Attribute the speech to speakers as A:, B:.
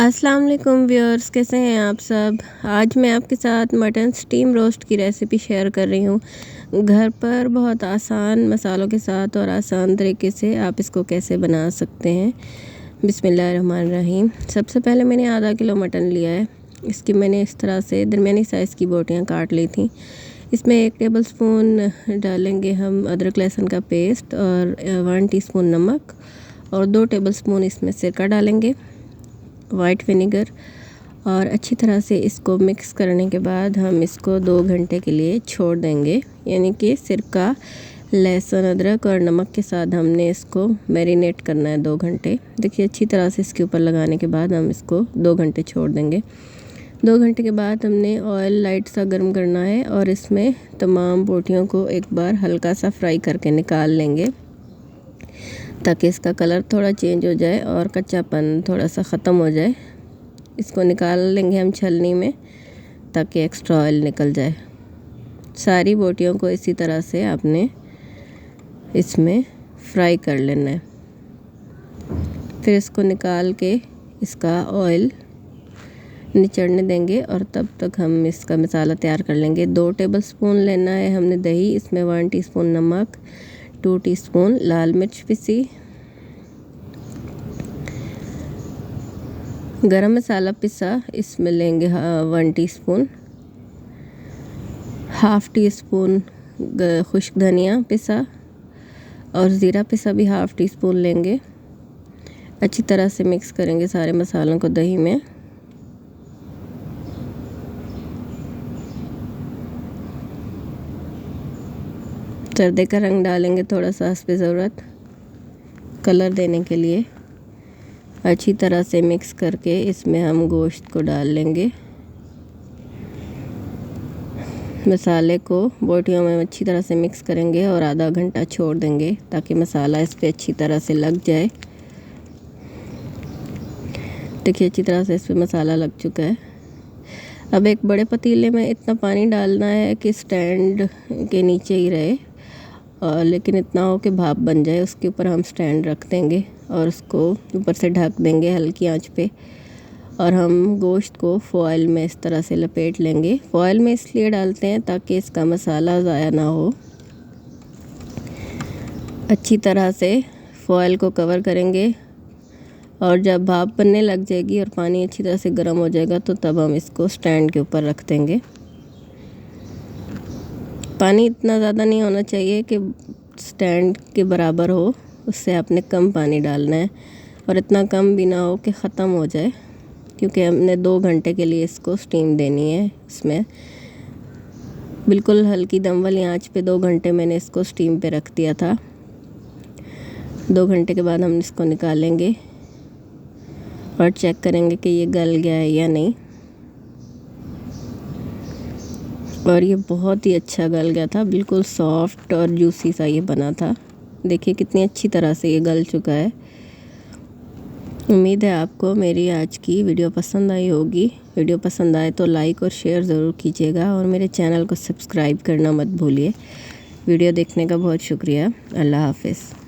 A: अस्सलाम वालेकुम व्यूअर्स, कैसे हैं आप सब। आज मैं आपके साथ मटन स्टीम रोस्ट की रेसिपी शेयर कर रही हूँ। घर पर बहुत आसान मसालों के साथ और आसान तरीके से आप इसको कैसे बना सकते हैं। बिस्मिल्लाहिर्रहमानिर्रहीम। सबसे पहले मैंने आधा किलो मटन लिया है। इसकी मैंने इस तरह से दरमियानी साइज़ की बोटियाँ काट ली थी। इसमें 1 टेबलस्पून डालेंगे हम अदरक लहसुन का पेस्ट और 1 टीस्पून नमक और 2 टेबलस्पून इसमें सिरका डालेंगे, वाइट विनेगर, और अच्छी तरह से इसको मिक्स करने के बाद हम इसको 2 घंटे के लिए छोड़ देंगे। यानी कि सिरका, लहसुन, अदरक और नमक के साथ हमने इसको मैरिनेट करना है 2 घंटे। देखिए अच्छी तरह से इसके ऊपर लगाने के बाद हम इसको 2 घंटे छोड़ देंगे। 2 घंटे के बाद हमने ऑयल लाइट सा गर्म करना है और इसमें तमाम बोटियों को एक बार हल्का सा फ्राई करके निकाल लेंगे ताकि इसका कलर थोड़ा चेंज हो जाए और कच्चापन थोड़ा सा ख़त्म हो जाए। इसको निकाल लेंगे हम छलनी में ताकि एक्स्ट्रा ऑयल निकल जाए। सारी बोटियों को इसी तरह से आपने इसमें फ्राई कर लेना है। फिर इसको निकाल के इसका ऑयल निचड़ने देंगे और तब तक हम इसका मसाला तैयार कर लेंगे। 2 टेबलस्पून लेना है हमने दही, इसमें 1 टीस्पून नमक, 2 टीस्पून लाल मिर्च पिसी, गरम मसाला पिसा इसमें लेंगे 1 टीस्पून, हाफ़ टी स्पून खुश्क धनिया पिसा और ज़ीरा पिसा भी 1/2 टीस्पून लेंगे। अच्छी तरह से मिक्स करेंगे सारे मसालों को दही में। जर्दे का रंग डालेंगे थोड़ा सा हस्बे ज़रूरत कलर देने के लिए। अच्छी तरह से मिक्स करके इसमें हम गोश्त को डाल लेंगे। मसाले को बोटियों में अच्छी तरह से मिक्स करेंगे और आधा घंटा छोड़ देंगे ताकि मसाला इस पर अच्छी तरह से लग जाए। देखिए अच्छी तरह से इस पर मसाला लग चुका है। अब एक बड़े पतीले में इतना पानी डालना है कि स्टैंड के नीचे ही रहे, लेकिन इतना हो कि भाप बन जाए। उसके ऊपर हम स्टैंड रख देंगे और उसको ऊपर से ढक देंगे हल्की आंच पे, और हम गोश्त को फ़ॉइल में इस तरह से लपेट लेंगे। फ़ॉइल में इसलिए डालते हैं ताकि इसका मसाला ज़ाया ना हो। अच्छी तरह से फ़ॉइल को कवर करेंगे और जब भाप बनने लग जाएगी और पानी अच्छी तरह से गर्म हो जाएगा तो तब हम इसको स्टैंड के ऊपर रख देंगे। पानी इतना ज़्यादा नहीं होना चाहिए कि स्टैंड के बराबर हो, उससे आपने कम पानी डालना है, और इतना कम भी ना हो कि ख़त्म हो जाए, क्योंकि हमने 2 घंटे के लिए इसको स्टीम देनी है। इसमें बिल्कुल हल्की दम वाली आंच पे 2 घंटे मैंने इसको स्टीम पे रख दिया था। 2 घंटे के बाद हम इसको निकालेंगे और चेक करेंगे कि ये गल गया है या नहीं। और ये बहुत ही अच्छा गल गया था, बिल्कुल सॉफ्ट और जूसी सा ये बना था। देखिए कितनी अच्छी तरह से ये गल चुका है। उम्मीद है आपको मेरी आज की वीडियो पसंद आई होगी। वीडियो पसंद आए तो लाइक और शेयर ज़रूर कीजिएगा और मेरे चैनल को सब्सक्राइब करना मत भूलिए। वीडियो देखने का बहुत शुक्रिया। अल्लाह हाफ़िज़।